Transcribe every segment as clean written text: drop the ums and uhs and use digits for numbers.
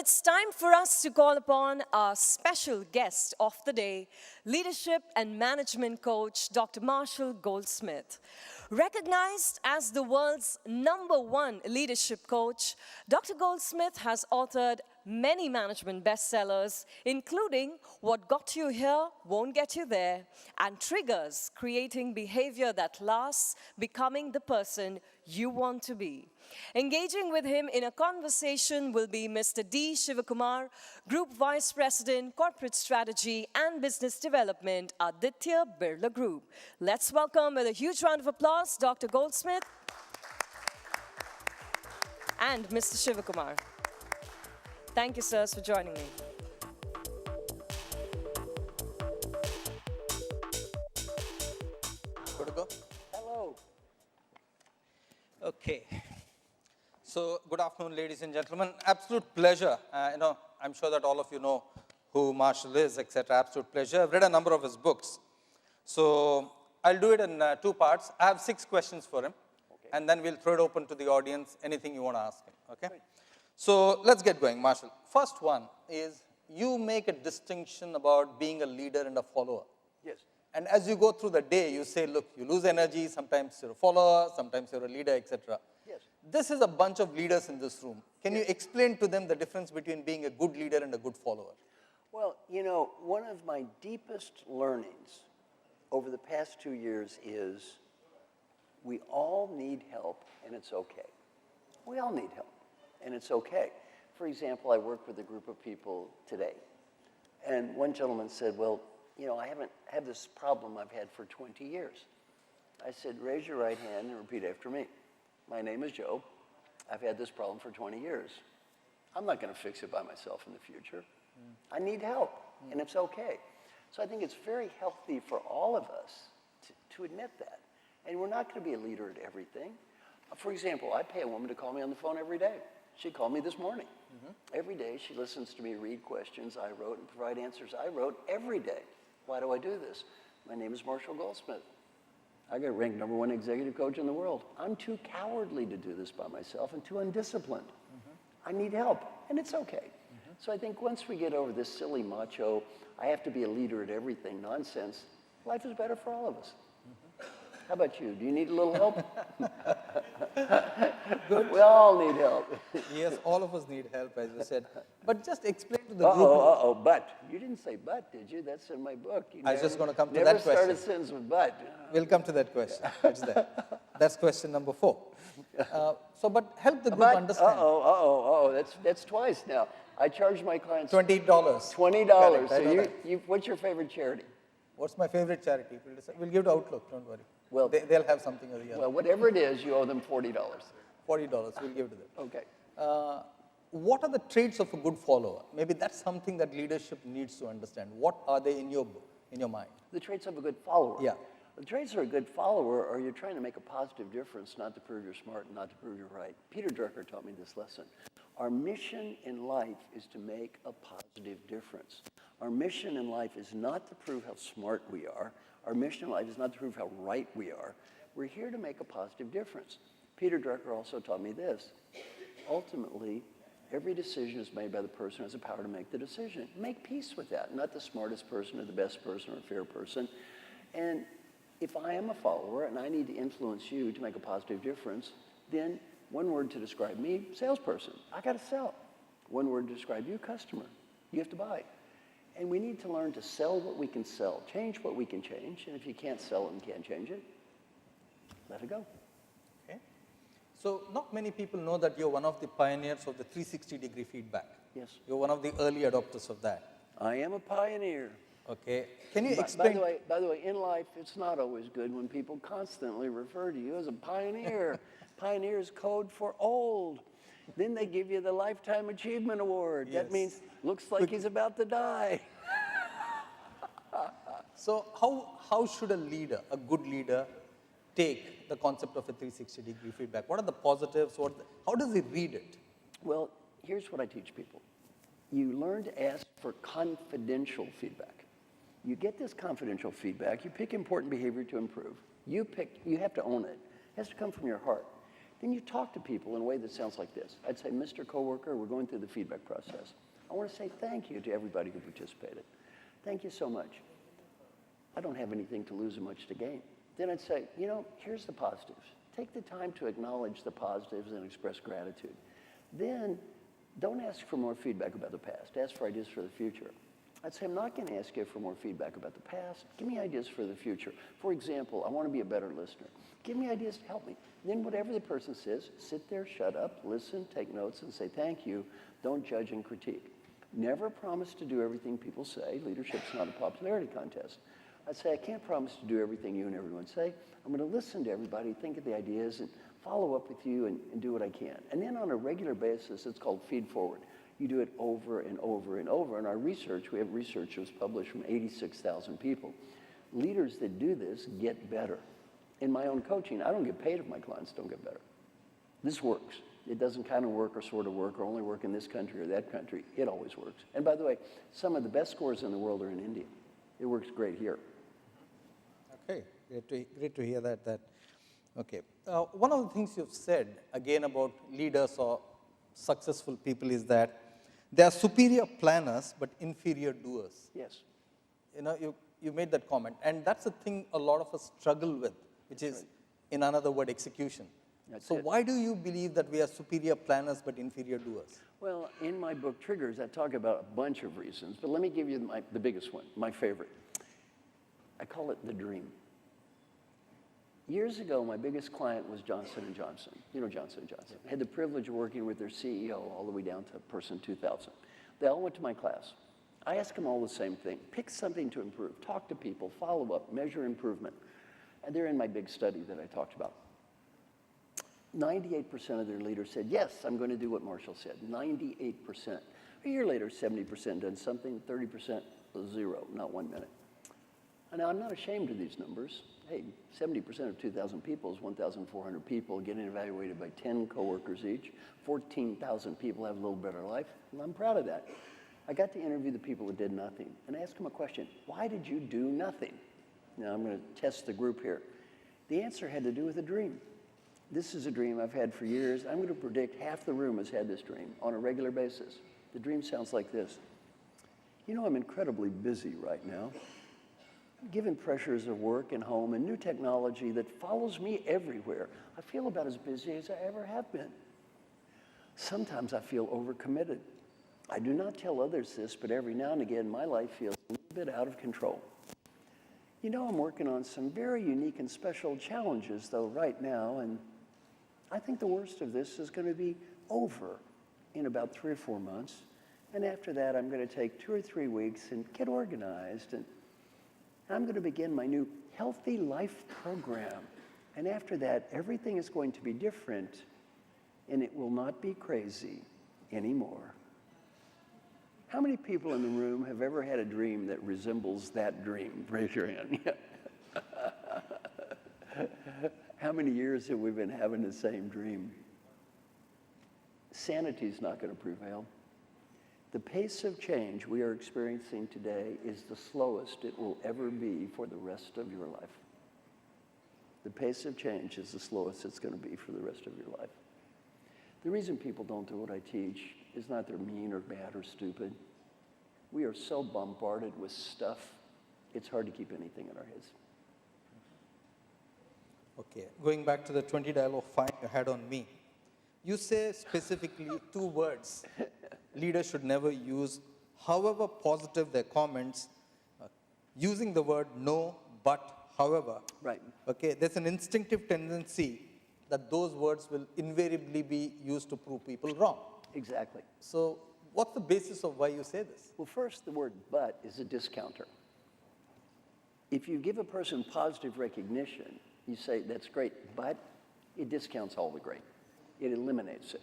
it's time for us to call upon our special guest of the day, leadership and management coach, Dr. Marshall Goldsmith. Recognized as the world's #1 leadership coach, Dr. Goldsmith has authored many management bestsellers, including What Got You Here Won't Get You There, and Triggers, Creating Behavior That Lasts, Becoming the Person You Want to Be. Engaging with him in a conversation will be Mr. D. Shivakumar, Group Vice President, Corporate Strategy and Business Development, Aditya Birla Group. Let's welcome with a huge round of applause, Dr. Goldsmith and Mr. Shivakumar. Thank you, sirs, for joining me. Good to go? Hello. Okay. So, good afternoon, ladies and gentlemen. Absolute pleasure. I'm sure that all of you know who Marshall is, etc. Absolute pleasure. I've read a number of his books. So, I'll do it in 2 parts. I have 6 questions for him. Okay. And then we'll throw it open to the audience, anything you want to ask him. Okay? Great. So, let's get going, Marshall. First one is you make a distinction about being a leader and a follower. Yes. And as you go through the day, you say, look, you lose energy, sometimes you're a follower, sometimes you're a leader, etc. Yes. This is a bunch of leaders in this room. Can you explain to them the difference between being a good leader and a good follower? Well, one of my deepest learnings over the past 2 years is we all need help, and it's okay. We all need help, and it's okay. For example, I work with a group of people today, and one gentleman said, well, I haven't had this problem I've had for 20 years. I said, raise your right hand and repeat after me. My name is Joe. I've had this problem for 20 years. I'm not going to fix it by myself in the future. I need help, and it's okay. So I think it's very healthy for all of us to admit that. And we're not going to be a leader at everything. For example, I pay a woman to call me on the phone every day. She called me this morning. Every day she listens to me read questions I wrote and provide answers I wrote every day. Why do I do this? My name is Marshall Goldsmith. I got ranked #1 executive coach in the world. I'm too cowardly to do this by myself and too undisciplined. I need help, and it's okay. So I think once we get over this silly macho, I have to be a leader at everything nonsense, life is better for all of us. How about you? Do you need a little help? We all need help. Yes, all of us need help, as you said. But just explain to the group. But. You didn't say but, did you? That's in my book. I was just going to come to that question. Never start a sentence with but. We'll come to that question. It's there. That's question number 4. But help the group understand. That's twice now. I charge my clients $20. $20. So what's your favorite charity? What's my favorite charity? We'll give to Outlook, don't worry. Well, they'll have something or the other. Well, whatever it is, you owe them $40. $40, we'll give to them. Okay. What are the traits of a good follower? Maybe that's something that leadership needs to understand. What are they in your mind? The traits of a good follower? Yeah. The traits of a good follower are you're trying to make a positive difference, not to prove you're smart and not to prove you're right. Peter Drucker taught me this lesson. Our mission in life is to make a positive difference. Our mission in life is not to prove how smart we are. Our mission in life is not to prove how right we are. We're here to make a positive difference. Peter Drucker also taught me this. Ultimately, every decision is made by the person who has the power to make the decision. Make peace with that, not the smartest person or the best person or a fair person. And if I am a follower and I need to influence you to make a positive difference, then one word to describe me, salesperson. I got to sell. One word to describe you, customer. You have to buy. And we need to learn to sell what we can sell, change what we can change, and if you can't sell it and can't change it, let it go. Okay. So not many people know that you're one of the pioneers of the 360-degree feedback. Yes. You're one of the early adopters of that. I am a pioneer. Okay. Can you explain? By the way, in life, it's not always good when people constantly refer to you as a pioneer. Pioneer is code for old. Then they give you the Lifetime Achievement Award. Yes. That means, looks like he's about to die. So how should a leader, a good leader, take the concept of a 360-degree feedback? What are the positives? How does he read it? Well, here's what I teach people. You learn to ask for confidential feedback. You get this confidential feedback. You pick important behavior to improve. You have to own it. It has to come from your heart. Then you talk to people in a way that sounds like this. I'd say, Mr. Coworker, we're going through the feedback process. I want to say thank you to everybody who participated. Thank you so much. I don't have anything to lose and much to gain. Then I'd say, you know, here's the positives. Take the time to acknowledge the positives and express gratitude. Then don't ask for more feedback about the past. Ask for ideas for the future. I'd say, I'm not going to ask you for more feedback about the past. Give me ideas for the future. For example, I want to be a better listener. Give me ideas to help me. Then whatever the person says, sit there, shut up, listen, take notes, and say thank you. Don't judge and critique. Never promise to do everything people say. Leadership's not a popularity contest. I'd say, I can't promise to do everything you and everyone say. I'm going to listen to everybody, think of the ideas, and follow up with you and do what I can. And then on a regular basis, it's called feed forward. You do it over and over and over. In our research, we have research that was published from 86,000 people. Leaders that do this get better. In my own coaching, I don't get paid if my clients don't get better. This works. It doesn't kind of work or sort of work or only work in this country or that country. It always works. And by the way, some of the best scores in the world are in India. It works great here. Okay, great to hear that. Okay, one of the things you've said, again, about leaders or successful people is that they are superior planners but inferior doers. Yes. You know, you made that comment. And that's the thing a lot of us struggle with, which is, in another word, execution. That's so it. why do you believe that we are superior planners but inferior doers? Well, in my book, Triggers, I talk about a bunch of reasons, but let me give you the biggest one, my favorite. I call it the dream. Years ago, my biggest client was Johnson & Johnson. You know Johnson & Johnson. I had the privilege of working with their CEO all the way down to person 2000. They all went to my class. I asked them all the same thing. Pick something to improve. Talk to people. Follow up. Measure improvement. And they're in my big study that I talked about. 98% of their leaders said, yes, I'm going to do what Marshall said. 98%. A year later, 70% done something. 30% zero, not 1 minute. And I'm not ashamed of these numbers. Hey, 70% of 2,000 people is 1,400 people getting evaluated by 10 coworkers each. 14,000 people have a little better life, and I'm proud of that. I got to interview the people who did nothing and ask them a question. Why did you do nothing? Now, I'm going to test the group here. The answer had to do with a dream. This is a dream I've had for years. I'm going to predict half the room has had this dream on a regular basis. The dream sounds like this. You know, I'm incredibly busy right now, given pressures of work and home and new technology that follows me everywhere. I feel about as busy as I ever have been. Sometimes I feel overcommitted. I do not tell others this, but every now and again, my life feels a little bit out of control. You know, I'm working on some very unique and special challenges, though, right now, and I think the worst of this is going to be over in about 3 or 4 months. And after that, I'm going to take 2 or 3 weeks and get organized, and I'm going to begin my new Healthy Life program. And after that, everything is going to be different, and it will not be crazy anymore. How many people in the room have ever had a dream that resembles that dream? Raise your hand. How many years have we been having the same dream? Sanity's not going to prevail. The pace of change we are experiencing today is the slowest it will ever be for the rest of your life. The pace of change is the slowest it's going to be for the rest of your life. The reason people don't do what I teach is not they're mean or bad or stupid. We are so bombarded with stuff, it's hard to keep anything in our heads. Okay, going back to the 20 dialogue fine you had on me. You say specifically 2 words leaders should never use, however positive their comments, using the word no, but, however. Right. Okay, there's an instinctive tendency that those words will invariably be used to prove people wrong. Exactly. So what's the basis of why you say this? Well, first, the word but is a discounter. If you give a person positive recognition, you say, that's great, but it discounts all the great. It eliminates it.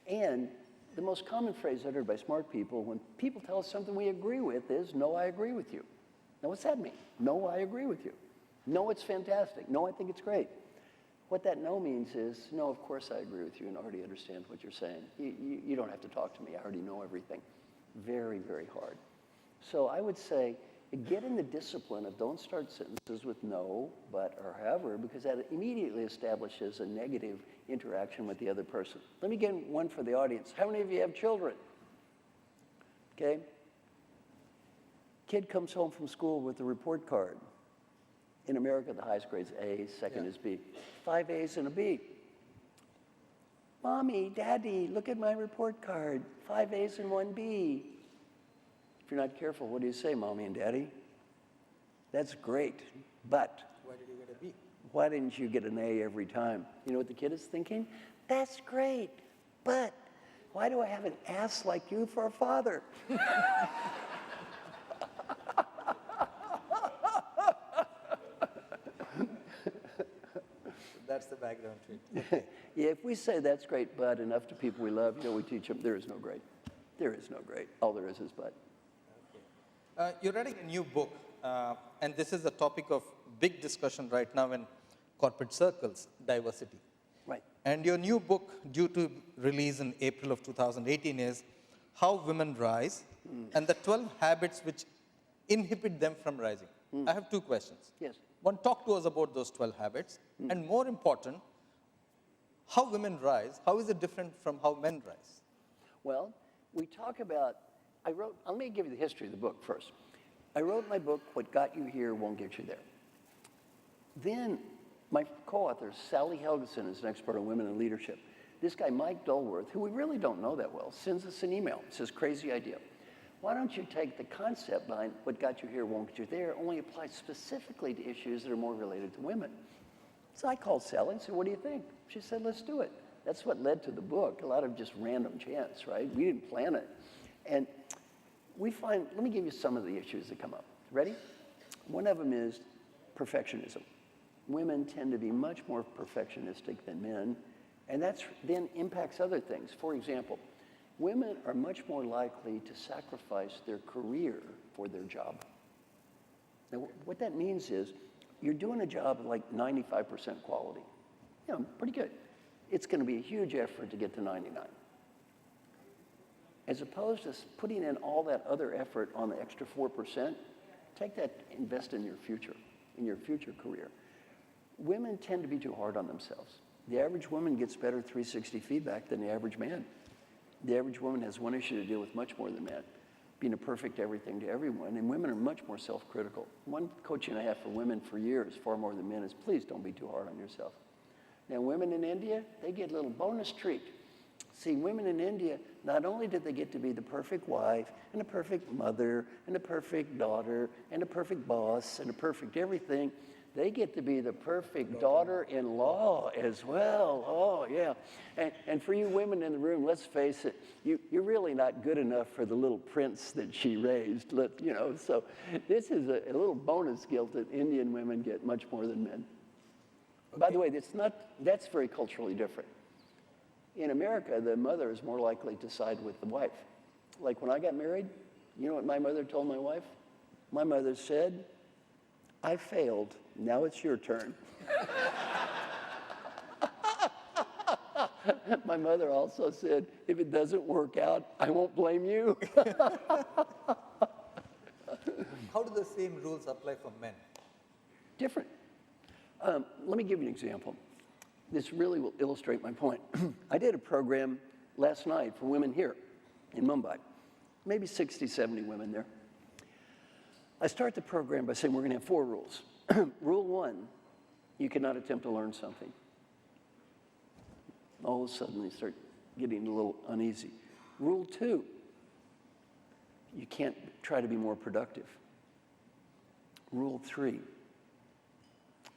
And the most common phrase uttered by smart people when people tell us something we agree with is, no, I agree with you. Now, what's that mean? No, I agree with you. No, it's fantastic. No, I think it's great. What that no means is, no, of course I agree with you and already understand what you're saying. You don't have to talk to me. I already know everything. Very, very hard. So I would say, Get in the discipline of don't start sentences with no, but, or however, because that immediately establishes a negative interaction with the other person. Let me get one for the audience. How many of you have children? Okay. Kid comes home from school with a report card. In America, the highest grade's A, second is B. 5 A's and a B. Mommy, Daddy, look at my report card. 5 A's and 1 B. If you're not careful, what do you say, Mommy and Daddy? That's great, but Why did you get a B? why didn't you get an A every time? You know what the kid is thinking? That's great, but why do I have an ass like you for a father? That's the background to it. Yeah, if we say that's great, but enough to people we love, you know, we teach them there is no great. There is no great. All there is but. You're writing a new book, and this is a topic of big discussion right now in corporate circles, diversity. Right. And your new book, due to release in April of 2018, is How Women Rise and the 12 Habits Which Inhibit Them from Rising. I have two questions. Yes. One, talk to us about those 12 habits. And more important, how women rise, how is it different from how men rise? Well, we talk about, let me give you the history of the book first. I wrote my book, What Got You Here Won't Get You There. Then my co-author, Sally Helgeson, is an expert on women in leadership. This guy, Mike Dulworth, who we really don't know that well, sends us an email. Says, crazy idea. Why don't you take the concept behind what got you here won't get you there, only apply specifically to issues that are more related to women? So I called Sally and said, what do you think? She said, let's do it. That's what led to the book, a lot of just random chance, right? We didn't plan it. And let me give you some of the issues that come up. Ready? One of them is perfectionism. Women tend to be much more perfectionistic than men, and that then impacts other things. For example, women are much more likely to sacrifice their career for their job. Now, what that means is you're doing a job like 95% quality. You know, pretty good. It's going to be a huge effort to get to 99. As opposed to putting in all that other effort on the extra 4%, take that, invest in your future career. Women tend to be too hard on themselves. The average woman gets better 360 feedback than the average man. The average woman has one issue to deal with much more than men, being a perfect everything to everyone, and women are much more self-critical. One coaching I have for women for years, far more than men, is please don't be too hard on yourself. Now, women in India, they get a little bonus treat. See, women in India, not only did they get to be the perfect wife, and the perfect mother, and the perfect daughter, and the perfect boss, and the perfect everything, they get to be the perfect daughter-in-law as well. Oh, yeah. And for you women in the room, let's face it, you're really not good enough for the little prince that she raised. So this is a little bonus guilt that Indian women get much more than men. Okay. By the way, that's very culturally different. In America, the mother is more likely to side with the wife. Like when I got married, you know what my mother told my wife? My mother said, I failed. Now it's your turn. My mother also said, if it doesn't work out, I won't blame you. How do the same rules apply for men? Different. Let me give you an example. This really will illustrate my point. I did a program last night for women here in Mumbai. Maybe 60, 70 women there. I start the program by saying we're going to have 4 rules. Rule 1, you cannot attempt to learn something. All of a sudden, they start getting a little uneasy. Rule 2, you can't try to be more productive. Rule 3,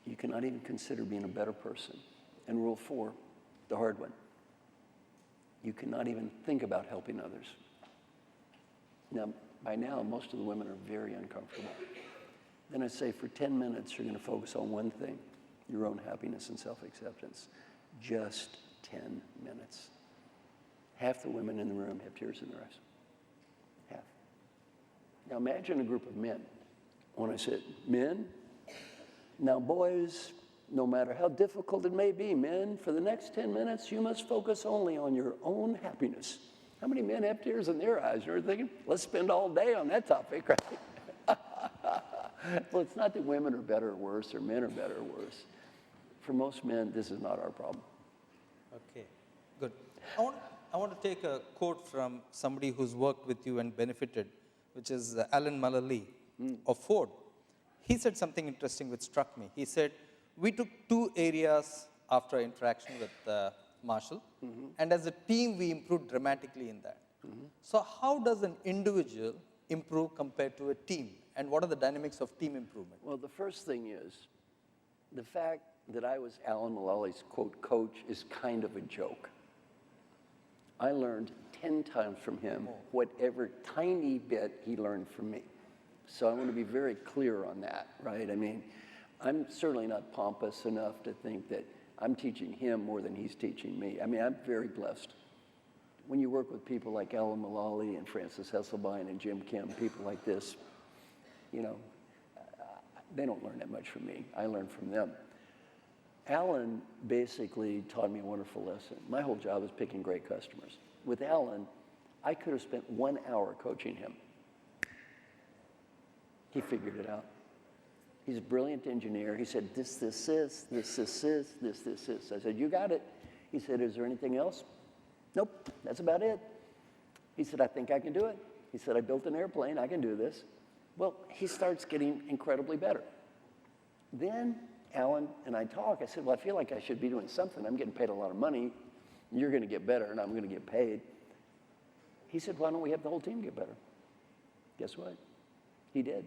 you cannot even consider being a better person. And rule 4, the hard one, you cannot even think about helping others. Now, by now, most of the women are very uncomfortable. Then I say, for 10 minutes, you're going to focus on one thing, your own happiness and self-acceptance. Just 10 minutes. Half the women in the room have tears in their eyes. Half. Now imagine a group of men. When I said, men, now boys, no matter how difficult it may be, men, for the next 10 minutes, you must focus only on your own happiness. How many men have tears in their eyes? You're thinking, let's spend all day on that topic, right? Well, it's not that women are better or worse or men are better or worse. For most men, this is not our problem. Okay, good. I want to take a quote from somebody who's worked with you and benefited, which is Alan Mulally of Ford. He said something interesting which struck me. He said, we took 2 areas after our interaction with Marshall, and as a team, we improved dramatically in that. So how does an individual improve compared to a team? And what are the dynamics of team improvement? Well, the first thing is, the fact that I was Alan Mulally's, quote, coach is kind of a joke. I learned 10 times from him whatever tiny bit he learned from me. So I want to be very clear on that, right? I mean, I'm certainly not pompous enough to think that I'm teaching him more than he's teaching me. I mean, I'm very blessed. When you work with people like Alan Mulally and Francis Hesselbein and Jim Kim, people like this, you know, they don't learn that much from me. I learn from them. Alan basically taught me a wonderful lesson. My whole job is picking great customers. With Alan, I could have spent 1 hour coaching him. He figured it out. He's a brilliant engineer. He said, this, is, this, is. I said, you got it. He said, is there anything else? Nope, that's about it. He said, I think I can do it. He said, I built an airplane, I can do this. Well, he starts getting incredibly better. Then Alan and I talk. I said, well, I feel like I should be doing something. I'm getting paid a lot of money. You're going to get better, and I'm going to get paid. He said, why don't we have the whole team get better? Guess what? He did.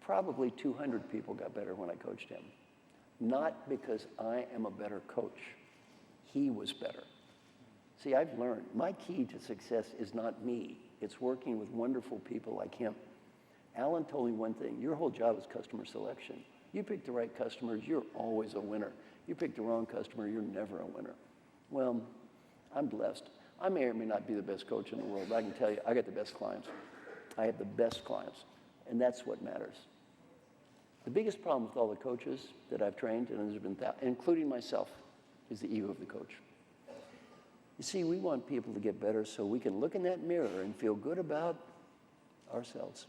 Probably 200 people got better when I coached him. Not because I am a better coach. He was better. See, I've learned my key to success is not me. It's working with wonderful people like him. Alan told me one thing. Your whole job is customer selection. You pick the right customers, you're always a winner. You pick the wrong customer, you're never a winner. Well, I'm blessed. I may or may not be the best coach in the world, but I can tell you, I got the best clients. I have the best clients, and that's what matters. The biggest problem with all the coaches that I've trained, and there's been including myself, is the ego of the coach. You see, we want people to get better so we can look in that mirror and feel good about ourselves.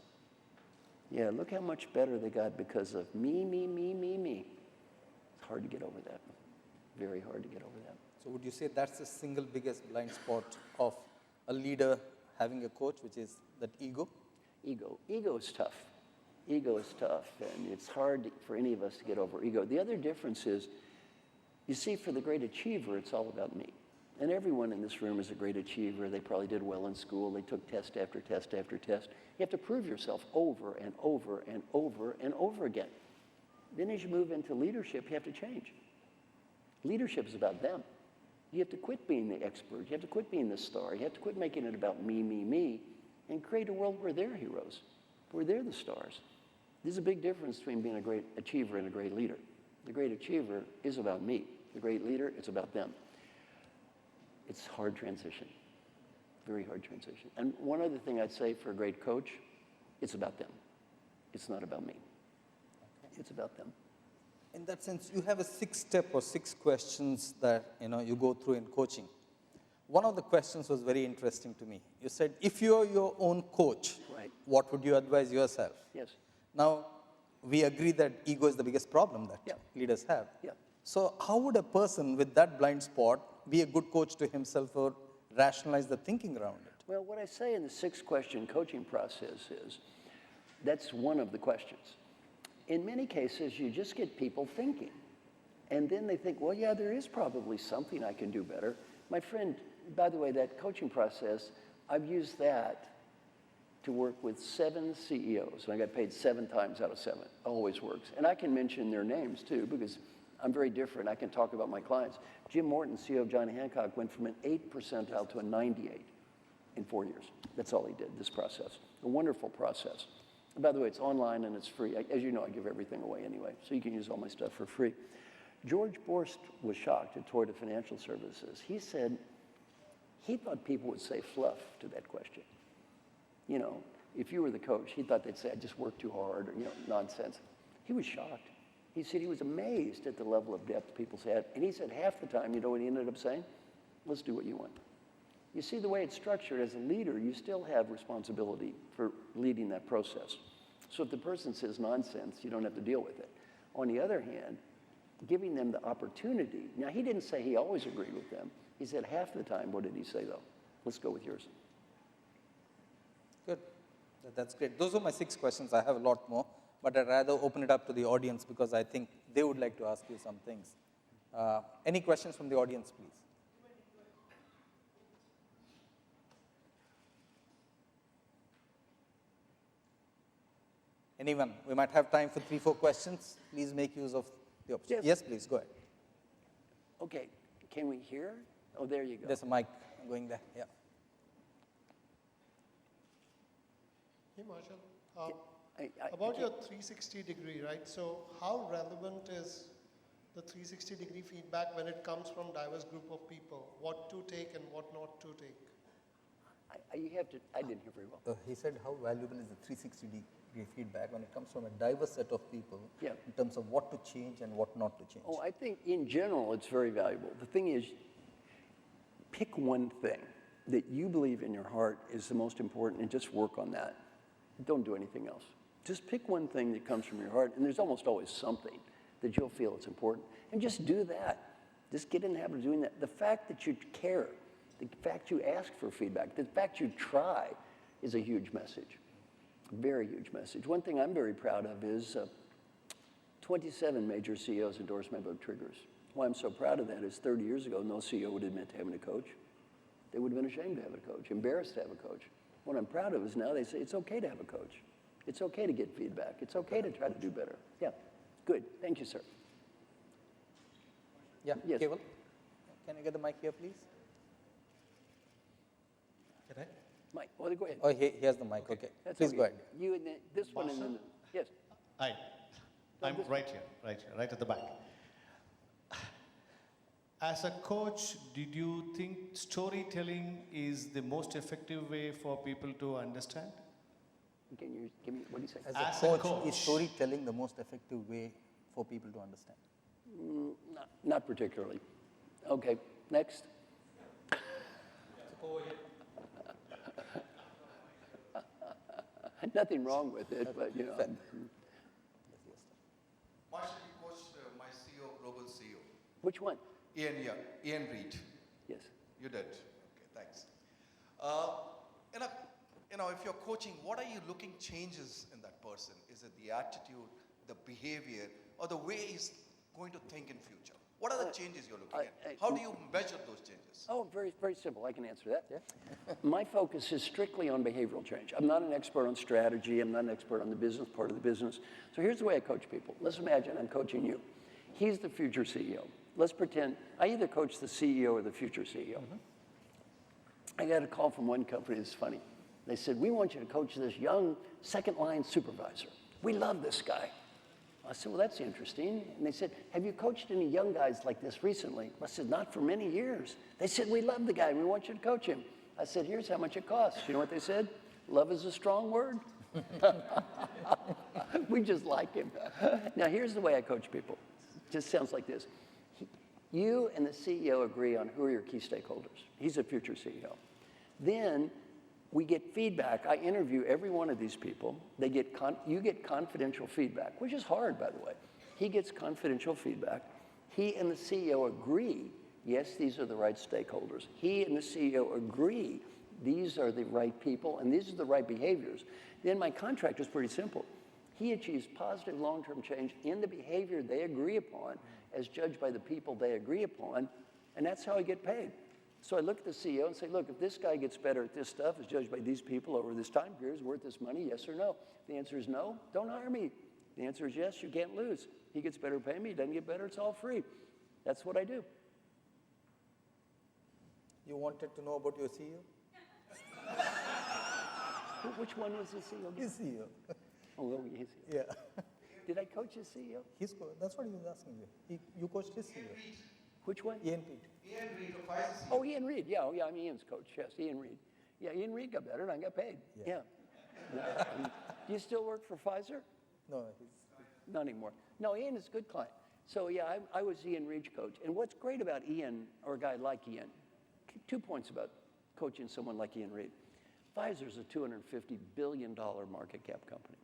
Yeah, look how much better they got because of me. It's hard to get over that. Very hard to get over that. So would you say that's the single biggest blind spot of a leader having a coach, which is that ego? Ego. Ego is tough. Ego is tough, and it's hard for any of us to get over ego. The other difference is, you see, for the great achiever, it's all about me. And everyone in this room is a great achiever. They probably did well in school. They took test after test after test. You have to prove yourself over and over and over and over again. Then as you move into leadership, you have to change. Leadership is about them. You have to quit being the expert. You have to quit being the star. You have to quit making it about me, and create a world where they're heroes, where they're the stars. There's a big difference between being a great achiever and a great leader. The great achiever is about me. The great leader, it's about them. It's a hard transition, very hard transition. And one other thing I'd say for a great coach, it's about them. It's not about me. It's about them. In that sense, you have a 6-step or 6 questions that you go through in coaching. One of the questions was very interesting to me. You said, if you're your own coach, right, what would you advise yourself? Yes. Now, we agree that ego is the biggest problem that leaders have. Yeah. So how would a person with that blind spot be a good coach to himself or rationalize the thinking around it? Well, what I say in the 6-question coaching process is, that's one of the questions. In many cases, you just get people thinking. And then they think, well, yeah, there is probably something I can do better. My friend, by the way, that coaching process, I've used that to work with 7 CEOs. And I got paid 7 times out of 7. Always works. And I can mention their names, too, because I'm very different. I can talk about my clients. Jim Morton, CEO of John Hancock, went from an 8 percentile to a 98 in 4 years. That's all he did, this process. A wonderful process. And by the way, it's online and it's free. As you know, I give everything away anyway, so you can use all my stuff for free. George Borst was shocked at Toyota Financial Services. He said he thought people would say fluff to that question. You know, if you were the coach, he thought they'd say, I just work too hard, or, nonsense. He was shocked. He said he was amazed at the level of depth people said. And he said half the time, you know what he ended up saying? Let's do what you want. You see, the way it's structured, as a leader, you still have responsibility for leading that process. So if the person says nonsense, you don't have to deal with it. On the other hand, giving them the opportunity. Now, he didn't say he always agreed with them. He said half the time. What did he say, though? Let's go with yours. Good. That's great. Those are my 6 questions. I have a lot more, but I'd rather open it up to the audience because I think they would like to ask you some things. Any questions from the audience, please? Anyone? We might have time for 3-4 questions. Please make use of the opportunity. Yes, please, go ahead. Okay, can we hear? Oh, there you go. There's a mic going there, yeah. Hey, Marshall. About your 360 degree, right? So how relevant is the 360 degree feedback when it comes from diverse group of people? What to take and what not to take? You have to, I didn't hear very well. He said how valuable is the 360 degree feedback when it comes from a diverse set of people Yeah. in terms of what to change and what not to change. Oh, I think in general it's very valuable. The thing is, pick one thing that you believe in your heart is the most important and just work on that. Don't do anything else. Just pick one thing that comes from your heart, and there's almost always something that you'll feel is important, and just do that. Just get in the habit of doing that. The fact that you care, the fact you ask for feedback, the fact you try is a huge message, very huge message. One thing I'm very proud of is 27 major CEOs endorsed my book, Triggers. Why I'm so proud of that is 30 years ago, no CEO would admit to having a coach. They would have been ashamed to have a coach, embarrassed to have a coach. What I'm proud of is now they say it's okay to have a coach. It's okay to get feedback. It's okay to try to do better. Yeah, good. Thank you, sir. Yeah, Yes. Keval, can I get the mic here, please? Can I? Mike, well, go ahead. Oh, he has the mic, okay. That's Please okay. go ahead. You and this one and then, yes. Hi. I'm this right here, right at the back. As a coach, did you think storytelling is the most effective way for people to understand? Can you give me, what do you say? As a coach, is storytelling the most effective way for people to understand? Not particularly. Okay, next. Nothing wrong with it, but you know. Marshall, you coached my CEO, global CEO. Which one? Ian Reid. Yes. You did. Okay, thanks. If you're coaching, what are you looking changes in that person? Is it the attitude, the behavior, or the way he's going to think in future? What are the changes you're looking at? How do you measure those changes? Oh, very, very simple. I can answer that. Yeah. My focus is strictly on behavioral change. I'm not an expert on strategy. I'm not an expert on the business part of the business. So here's the way I coach people. Let's imagine I'm coaching you. He's the future CEO. Let's pretend I either coach the CEO or the future CEO. I got a call from one company that's funny. They said, we want you to coach this young second-line supervisor. We love this guy. I said, well, that's interesting. And they said, have you coached any young guys like this recently? I said, not for many years. They said, we love the guy. We want you to coach him. I said, here's how much it costs. You know what they said? Love is a strong word. We just like him. Now, here's the way I coach people. It just sounds like this. You and the CEO agree on who are your key stakeholders. He's a future CEO. Then we get feedback. I interview every one of these people. You get confidential feedback, which is hard, by the way. He gets confidential feedback. He and the CEO agree, yes, these are the right stakeholders. He and the CEO agree, these are the right people, and these are the right behaviors. Then my contract is pretty simple. He achieves positive long-term change in the behavior they agree upon, as judged by the people they agree upon, and that's how I get paid. So I look at the CEO and say, look, if this guy gets better at this stuff as judged by these people over this time period, is it worth this money, yes or no? The answer is no, don't hire me. The answer is yes, you can't lose. He gets better, pay me. He doesn't get better, it's all free. That's what I do. You wanted to know about your CEO? Which one was the CEO? His CEO. Oh, his CEO. Yeah. Did I coach his CEO? That's what he was asking you. You coached his CEO. Which one? Ian Reid. Ian Reid of Pfizer. Oh, Ian Reid. Yeah, I'm Ian's coach. Yes, Ian Reid. Yeah, Ian Reid got better and I got paid. Yeah. Do you still work for Pfizer? No, Not anymore. No, Ian is a good client. So yeah, I was Ian Reid's coach. And what's great about Ian, or a guy like Ian, 2 points about coaching someone like Ian Reid. Pfizer's a $250 billion market cap company.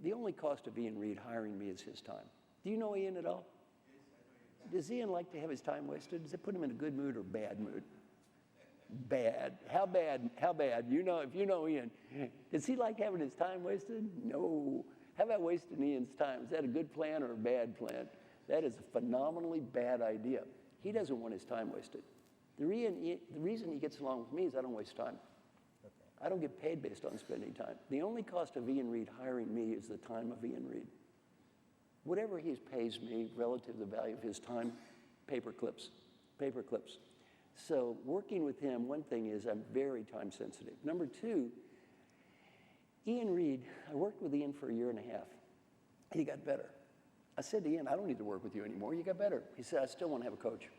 The only cost of Ian Reed hiring me is his time. Do you know Ian at all? Does Ian like to have his time wasted? Does it put him in a good mood or bad mood? Bad. How bad? How bad? You know, if you know Ian, does he like having his time wasted? No. How about wasting Ian's time? Is that a good plan or a bad plan? That is a phenomenally bad idea. He doesn't want his time wasted. The reason he gets along with me is I don't waste time. I don't get paid based on spending time. The only cost of Ian Reed hiring me is the time of Ian Reed. Whatever he pays me relative to the value of his time, paper clips. So working with him, one thing is I'm very time sensitive. Number two, Ian Reed, I worked with Ian for 1.5 years. He got better. I said to Ian, I don't need to work with you anymore. You got better. He said, I still want to have a coach.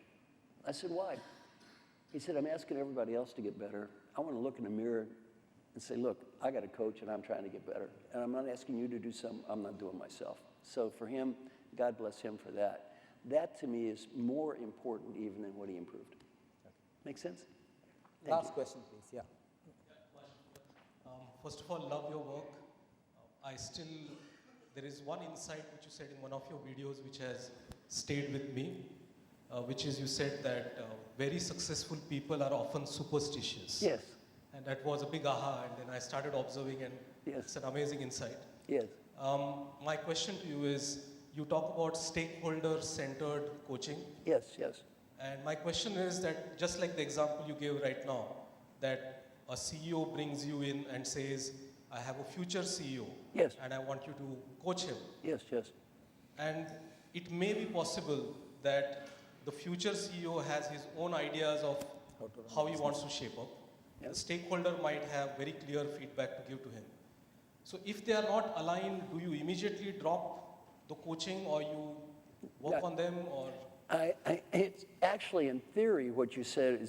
I said, why? He said, I'm asking everybody else to get better. I want to look in the mirror and say, look, I got a coach and I'm trying to get better. And I'm not asking you to do something I'm not doing myself. So for him, God bless him for that. That to me is more important even than what he improved. Make sense? Last question, please. Yeah. First of all, love your work. There is one insight which you said in one of your videos which has stayed with me, which is you said that very successful people are often superstitious. Yes. And that was a big aha, and then I started observing, and Yes. it's an amazing insight. Yes. My question to you is, you talk about stakeholder-centered coaching. Yes, yes. And my question is that, just like the example you gave right now, that a CEO brings you in and says, I have a future CEO, Yes. and I want you to coach him. Yes, yes. And it may be possible that the future CEO has his own ideas of how he wants to shape up. Yes. The stakeholder might have very clear feedback to give to him. So if they are not aligned, do you immediately drop the coaching, or you work Yeah. on them, or? It's actually, in theory, what you said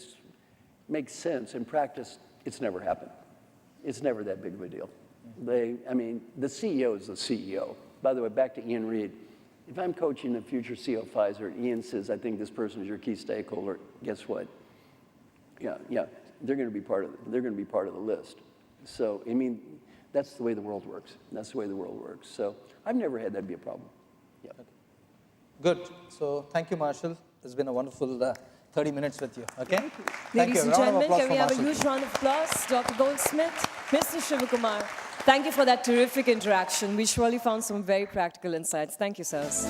makes sense. In practice, it's never happened. It's never that big of a deal. The CEO is the CEO. By the way, back to Ian Reed. If I'm coaching the future CEO of Pfizer, and Ian says, I think this person is your key stakeholder, guess what? Yeah, they're going to be part of the list. So, that's the way the world works. So, I've never had that be a problem. Yeah. Good. So thank you, Marshall. It's been a wonderful 30 minutes with you. Okay? Thank Ladies you. and Round of gentlemen, applause can we for have a Marshall. huge round of applause? Dr. Goldsmith, Mr. Shivakumar, thank you for that terrific interaction. We surely found some very practical insights. Thank you, sirs.